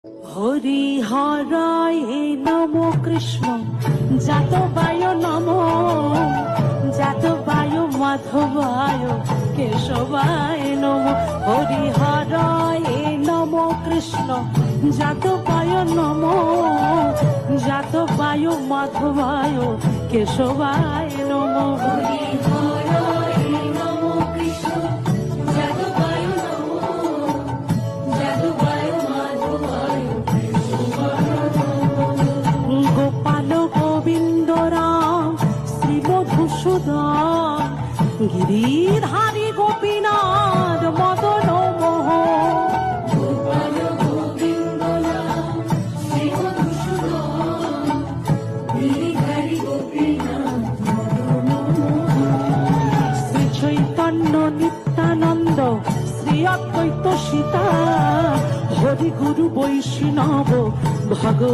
হরি হরায় নম কৃষ্ণ যাতবায় নম যাতবায় মাধবায় কেশবায় নম। হরি হরায় নম কৃষ্ণ যাতবায় নম যাতবায় মাধবায় কেশবায় নম। হরি হরায় নম কৃষ্ণ যাতবায় নম যাতবায় মাধবায় গোপাল গোবিন্দ রাম শ্রী মধুসূদন গিরিধারী গোপীনাথ মদন মোহন। গোপাল গোবিন্দ রাম শ্রী মধুসূদন গিরিধারী গোপীনাথ মদন মোহন। শ্রী চৈতন্য নিত্যানন্দ শ্রী অদ্বৈত সীতা হরি গুরু বৈষ্ণব ভগবান।